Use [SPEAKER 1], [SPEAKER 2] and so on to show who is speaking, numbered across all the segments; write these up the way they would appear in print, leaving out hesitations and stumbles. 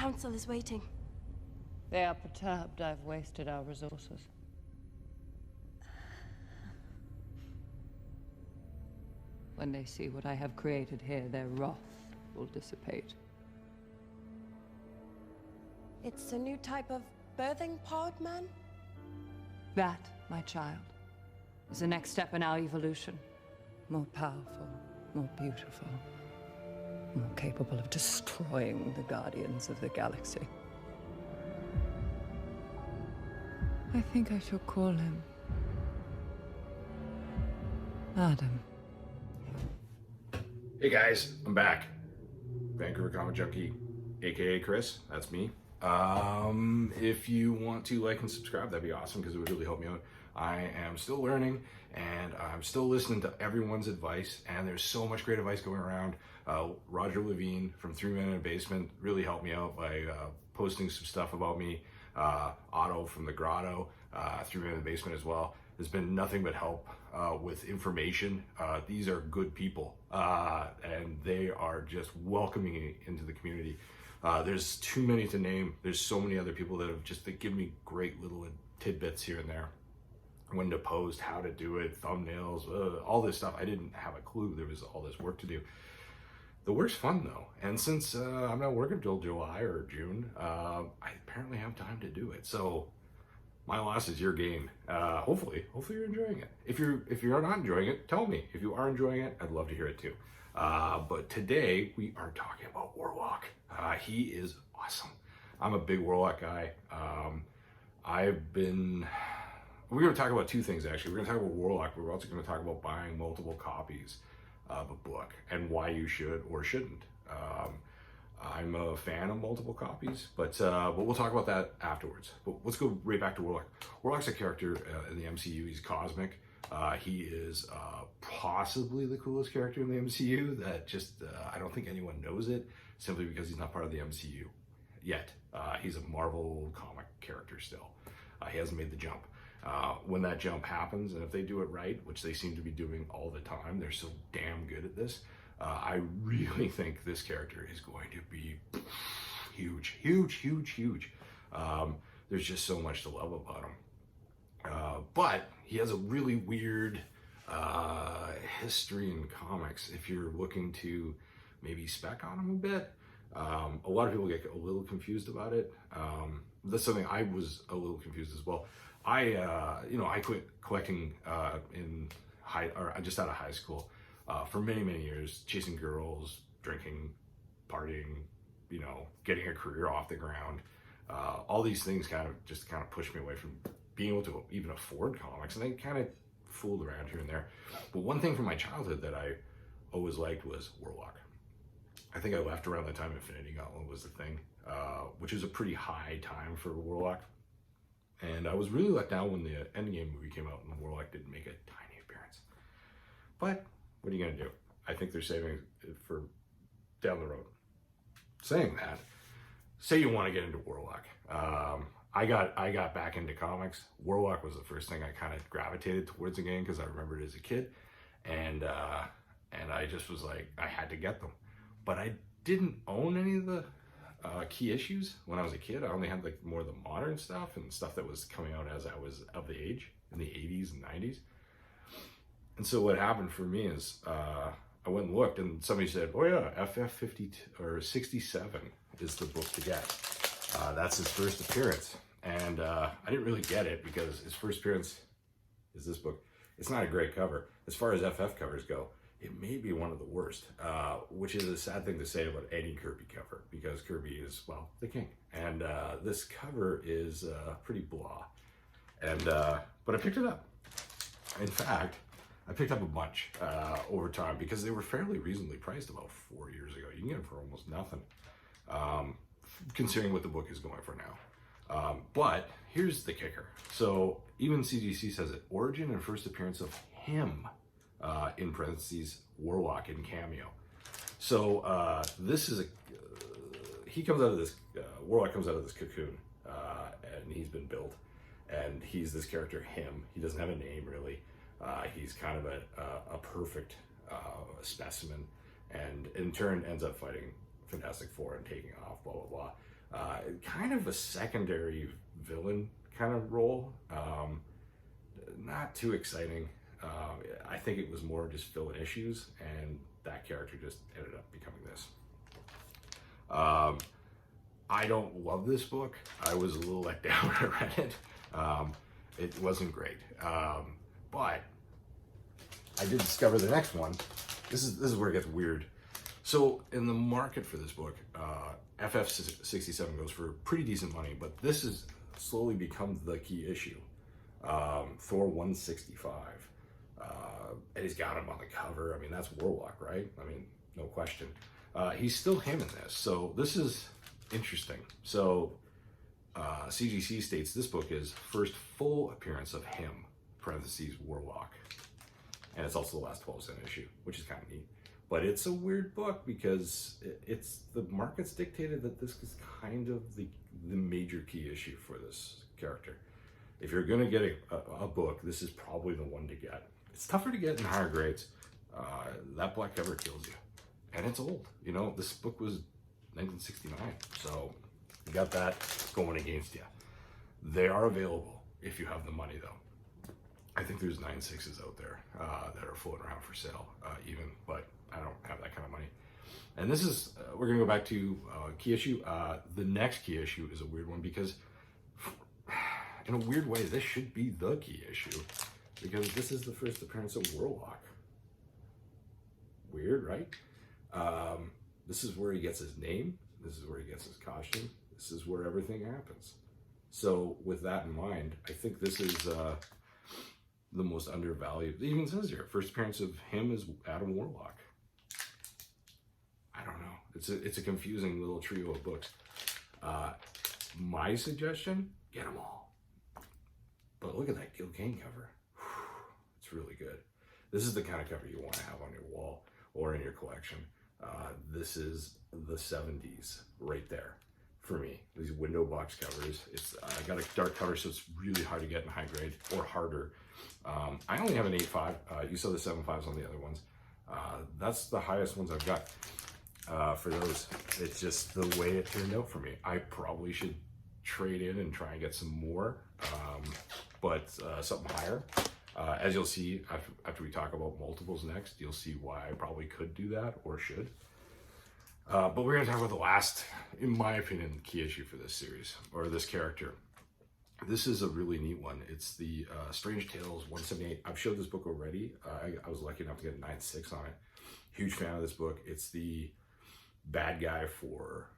[SPEAKER 1] council is waiting.
[SPEAKER 2] They are perturbed I've wasted our resources. When they see what I have created here, their wrath will dissipate.
[SPEAKER 1] It's a new type of birthing pod, man?
[SPEAKER 2] That, my child, is the next step in our evolution. More powerful, more beautiful, more capable of destroying the Guardians of the Galaxy. I think I shall call him Adam.
[SPEAKER 3] Hey guys, I'm back. Vancouver Comic Junkie, aka Chris, that's me. If you want to like and subscribe, that'd be awesome because it would really help me out. I am still learning and I'm still listening to everyone's advice, and there's so much great advice going around. Roger Levine from 3 Men in a Basement really helped me out by posting some stuff about me. Otto from the Grotto, 3 Men in the Basement as well. There's been nothing but help with information. These are good people, and they are just welcoming me into the community. There's too many to name. There's so many other people that have just given me great little tidbits here and there. When to post, how to do it, thumbnails, all this stuff. I didn't have a clue there was all this work to do. The work's fun though, and since I'm not working till July or June, I apparently have time to do it. So my loss is your gain. Hopefully you're enjoying it. If you're not enjoying it, tell me. If you are enjoying it, I'd love to hear it too. But today we are talking about Warlock. He is awesome. I'm a big Warlock guy. We're going to talk about two things actually. We're going to talk about Warlock. We're also going to talk about buying multiple copies of a book and why you should or shouldn't. I'm a fan of multiple copies, but we'll talk about that afterwards. But let's go right back to Warlock. Warlock's a character in the MCU. He's cosmic. He is possibly the coolest character in the MCU that just, I don't think anyone knows it simply because he's not part of the MCU yet. He's a Marvel comic character still. He hasn't made the jump. When that jump happens, and if they do it right, which they seem to be doing all the time, they're so damn good at this. I really think this character is going to be huge, huge, huge, huge. There's just so much to love about him. But he has a really weird history in comics. If you're looking to maybe spec on him a bit, a lot of people get a little confused about it. That's something I was a little confused as well. I quit collecting just out of high school for many, many years, chasing girls, drinking, partying, getting a career off the ground. All these things kind of pushed me away from being able to even afford comics, and I kind of fooled around here and there. But one thing from my childhood that I always liked was Warlock. I think I left around the time Infinity Gauntlet was the thing, which is a pretty high time for Warlock. And I was really let down when the Endgame movie came out and Warlock didn't make a tiny appearance. But what are you gonna do? I think they're saving it for down the road. Saying that, say you want to get into Warlock. I got back into comics. Warlock was the first thing I kind of gravitated towards again because I remembered it as a kid, and I just was like, I had to get them. But I didn't own any of the key issues when I was a kid. I only had like more of the modern stuff and stuff that was coming out as I was of the age in the 80s and 90s. And so what happened for me is I went and looked, and somebody said, "Oh yeah, FF52 or 67 is the book to get." That's his first appearance, and I didn't really get it because his first appearance is this book. It's not a great cover. As far as FF covers go, it may be one of the worst, which is a sad thing to say about any Kirby cover because Kirby is, well, the king. And this cover is pretty blah. And but I picked it up. In fact, I picked up a bunch over time because they were fairly reasonably priced about 4 years ago. You can get them for almost nothing, considering what the book is going for now. But here's the kicker. So even CGC says it, origin and first appearance of him, in parentheses, Warlock in cameo. So this is he comes out of this, Warlock comes out of this cocoon, and he's been built, and he's this character, him. He doesn't have a name really. He's kind of a perfect specimen, and in turn ends up fighting Fantastic Four and taking off, blah, blah, blah. kind of a secondary villain kind of role. Not too exciting. I think it was more just filling issues, and that character just ended up becoming this. I don't love this book. I was a little let down when I read it. It wasn't great, but I did discover the next one. This is where it gets weird. So in the market for this book, FF67 goes for pretty decent money, but this has slowly become the key issue. Thor 165. And he's got him on the cover. I mean, that's Warlock, right? I mean, no question. He's still him in this. So this is interesting. So CGC states this book is first full appearance of him, parentheses, Warlock. And it's also the last 12-cent issue, which is kind of neat. But it's a weird book because it's the market's dictated that this is kind of the major key issue for this character. If you're going to get a book, this is probably the one to get. It's tougher to get in higher grades. That black cover kills you. And it's old. You know, this book was 1969. So you got that going against you. They are available if you have the money, though. I think there's 9.6s out there that are floating around for sale, even, but I don't have that kind of money. And this is, we're going to go back to key issue. The next key issue is a weird one because, in a weird way, this should be the key issue because this is the first appearance of Warlock. Weird, right? This is where he gets his name. This is where he gets his costume. This is where everything happens. So with that in mind, I think this is the most undervalued. It even says here, first appearance of him is Adam Warlock. I don't know. It's a confusing little trio of books. My suggestion, get them all. But look at that Gil Kane cover. It's really good. This is the kind of cover you want to have on your wall or in your collection. This is the 70s right there for me. These window box covers. I got a dark cover, so it's really hard to get in high grade or harder. I only have an 8.5. You saw the 7.5s on the other ones. That's the highest ones I've got for those. It's just the way it turned out for me. I probably should trade in and try and get some more, but something higher. As you'll see after we talk about multiples next, you'll see why I probably could do that or should. But we're going to talk about the last, in my opinion, key issue for this series, or this character. This is a really neat one. It's the Strange Tales 178. I've showed this book already. I was lucky enough to get a 9.6 on it. Huge fan of this book. It's the bad guy for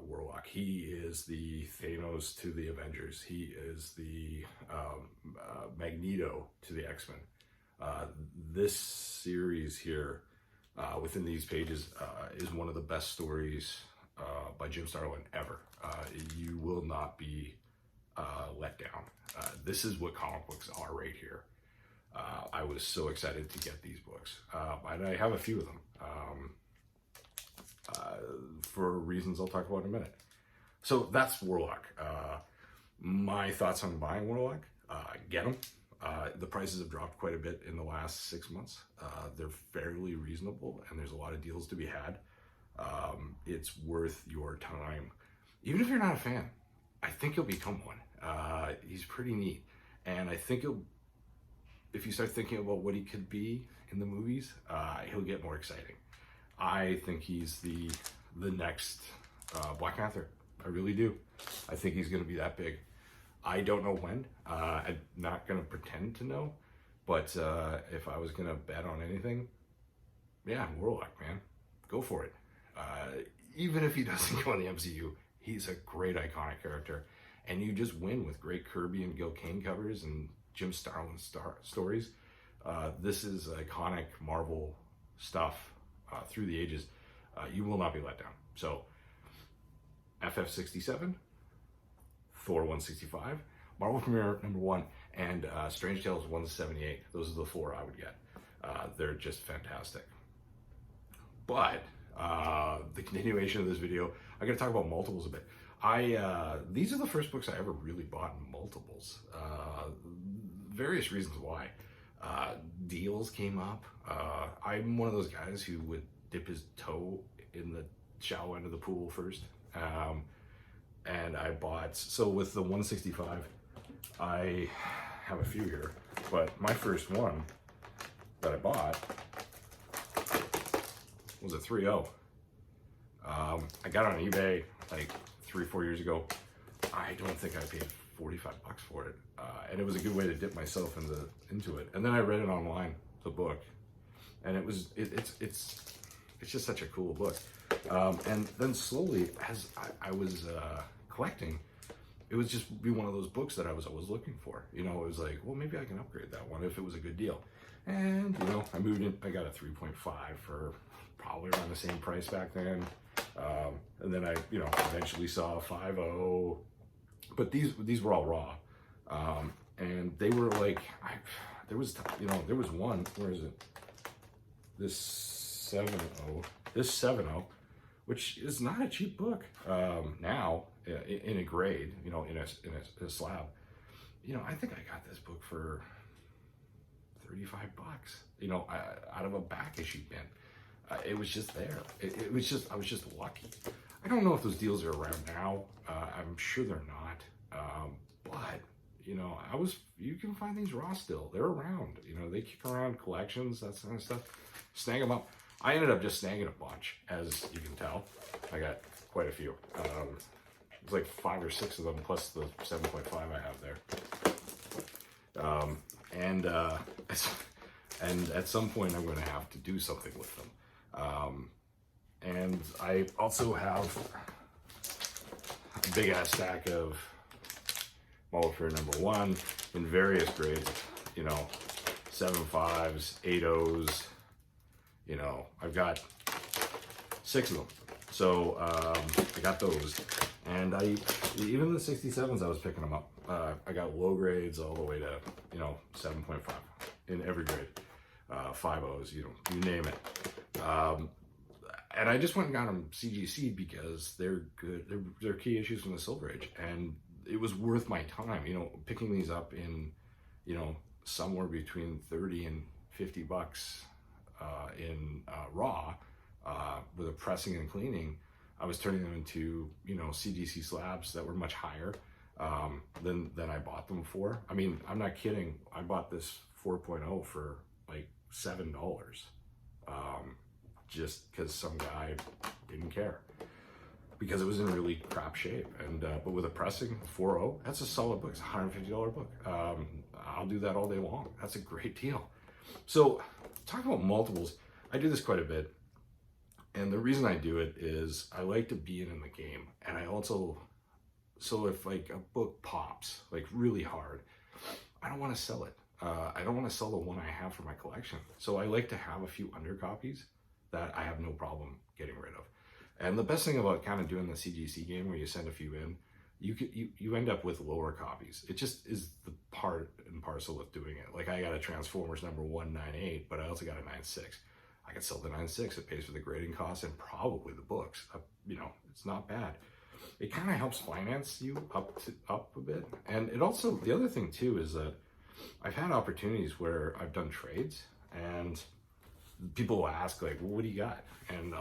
[SPEAKER 3] Warlock. He is the Thanos to the Avengers. He is the Magneto to the X-Men. This series here, within these pages, is one of the best stories by Jim Starlin ever. You will not be let down. This is what comic books are right here. I was so excited to get these books. And I have a few of them. For reasons I'll talk about in a minute. So that's Warlock. My thoughts on buying Warlock, get them. The prices have dropped quite a bit in the last 6 months. They're fairly reasonable and there's a lot of deals to be had. It's worth your time. Even if you're not a fan, I think you'll become one. He's pretty neat. And I think if you start thinking about what he could be in the movies, he'll get more exciting. I think he's the next Black Panther. I really do. I think he's going to be that big. I don't know when. I'm not going to pretend to know. But if I was going to bet on anything, yeah, Warlock, man. Go for it. Even if he doesn't go in the MCU, he's a great iconic character. And you just win with great Kirby and Gil Kane covers and Jim Starlin stories. This is iconic Marvel stuff. Through the ages, you will not be let down. So, FF67, Thor 165, Marvel Premiere #1, and Strange Tales 178. Those are the 4 I would get. They're just fantastic. But the continuation of this video, I'm going to talk about multiples a bit. These are the first books I ever really bought in multiples. Various reasons why. Deals came up. I'm one of those guys who would dip his toe in the shallow end of the pool first. And I bought, so with the 165, I have a few here, but my first one that I bought was a 3.0. I got it on eBay like 3-4 years ago. I don't think I paid $45 for it, and it was a good way to dip myself into it. And then I read it online, the book, and it's just such a cool book. And then slowly, as I was collecting, it was just be one of those books that I was always looking for. You know, it was like, well, maybe I can upgrade that one if it was a good deal. And you know, I moved in. I got a 3.5 for probably around the same price back then. And then I, you know, eventually saw a 5.0. But these were all raw, and they were like, there was one. Where is it? This 7.0. This 7.0, which is not a cheap book now in a grade, you know, in a slab. You know, I think I got this book for $35. You know, out of a back issue bin. It was just there. I was just lucky. I don't know if those deals are around now. I'm sure they're not. But you know, you can find these raw still. They're around. You know, they kick around collections, that kind of stuff. Snag them up. I ended up just snagging a bunch, as you can tell. I got quite a few. It's like 5 or 6 of them, plus the 7.5 I have there. And at some point, I'm going to have to do something with them. And I also have a big ass stack of Warlock number 1 in various grades, you know, 7.5s, 8.0s, you know, I've got 6 of them. So I got those, and even the 67s, I was picking them up. I got low grades all the way to, you know, 7.5 in every grade, 5.0s, you know, you name it. And I just went and got them CGC because they're good. They're key issues from the Silver Age, and it was worth my time, you know, picking these up in, you know, somewhere between $30 and $50 in raw, with a pressing and cleaning. I was turning them into, you know, CGC slabs that were much higher than I bought them for. I mean, I'm not kidding. I bought this 4.0 for like $7, just because some guy didn't care, because it was in really crap shape. And but with a pressing 4.0, that's a solid book. It's a $150 book. I'll do that all day long. That's a great deal. So talking about multiples, I do this quite a bit, and the reason I do it is I like to be in the game, and I also, so if like a book pops like really hard, I don't want to sell it. I don't want to sell the one I have for my collection. So I like to have a few undercopies that I have no problem getting rid of. And the best thing about kind of doing the CGC game where you send a few in, you end up with lower copies. It just is the part and parcel of doing it. Like I got a Transformers number 198, but I also got a 9.6. I could sell the 9.6. It pays for the grading costs and probably the books. You know, it's not bad. It kind of helps finance you up a bit. And it also, the other thing too is that I've had opportunities where I've done trades and people will ask like, well, what do you got? And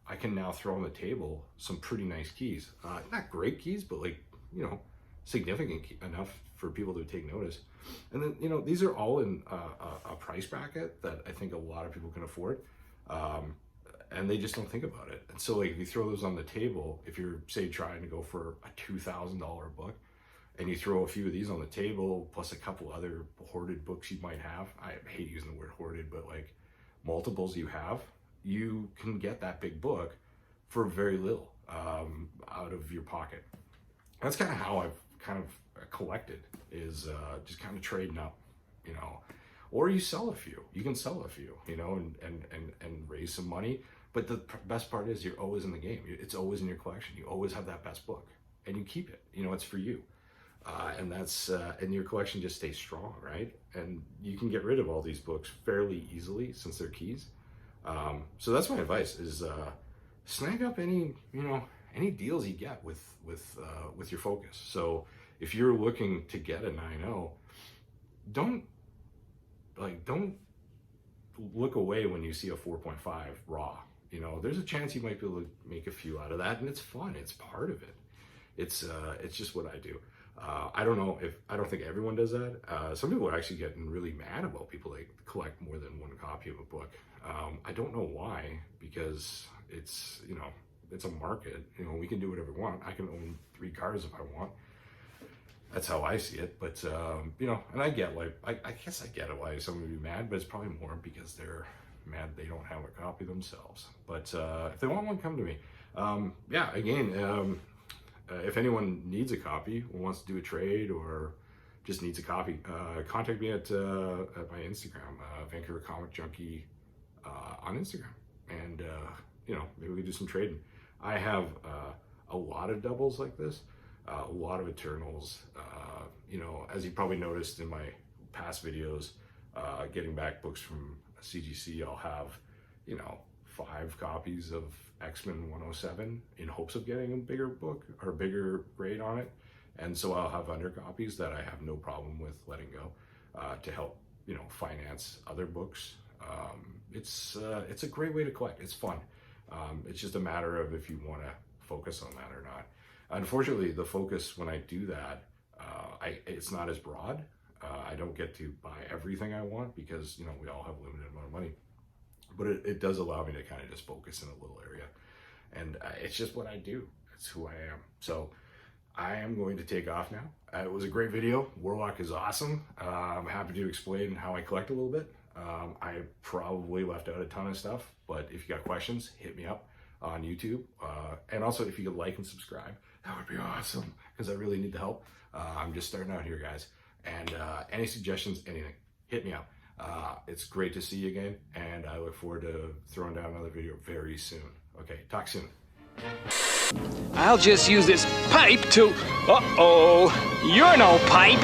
[SPEAKER 3] I can now throw on the table some pretty nice keys. Not great keys, but like, you know, significant enough for people to take notice. And then, you know, these are all in a price bracket that I think a lot of people can afford. And they just don't think about it. And so like, if you throw those on the table, if you're say trying to go for a $2,000 book, and you throw a few of these on the table, plus a couple other hoarded books you might have. I hate using the word hoarded, but like multiples you have, you can get that big book for very little out of your pocket. That's kind of how I've kind of collected, is just kind of trading up, you know, or you sell a few. You can sell a few, you know, and raise some money. But the best part is you're always in the game. It's always in your collection. You always have that best book, and you keep it. You know, it's for you. And that's and your collection just stays strong, right? And you can get rid of all these books fairly easily since they're keys. So that's my advice: is snag up any deals you get with your focus. So if you're looking to get a 9.0, don't look away when you see a 4.5 raw. You know, there's a chance you might be able to make a few out of that, and it's fun. It's part of it. It's just what I do. I don't think everyone does that. Some people are actually getting really mad about people that collect more than one copy of a book. I don't know why, because it's a market. We can do whatever we want. I can own 3 cars if I want. That's how I see it. But and I get I guess I get it why someone would be mad, but it's probably more because they're mad they don't have a copy themselves. But if they want one, come to me. If anyone needs a copy or wants to do a trade or just needs a copy, contact me at my Instagram, Vancouver Comic Junkie on Instagram, and maybe we can do some trading. I have a lot of doubles like this, a lot of Eternals. As you probably noticed in my past videos, getting back books from CGC, I'll have 5 copies of X-Men 107 in hopes of getting a bigger book or a bigger grade on it, and so I'll have under copies that I have no problem with letting go to help finance other books. It's a great way to collect. It's fun. It's just a matter of if you want to focus on that or not. Unfortunately, the focus when I do that, it's not as broad. I don't get to buy everything I want because we all have a limited amount of money. But it does allow me to kind of just focus in a little area. And it's just what I do. It's who I am. So I am going to take off now. It was a great video. Warlock is awesome. I'm happy to explain how I collect a little bit. I probably left out a ton of stuff, but if you got questions, hit me up on YouTube. And also, if you could like and subscribe, that would be awesome, because I really need the help. I'm just starting out here, guys. And any suggestions, anything, hit me up. It's great to see you again, and I look forward to throwing down another video very soon. Okay, talk soon.
[SPEAKER 4] I'll just use this pipe to... Uh-oh, you're no pipe.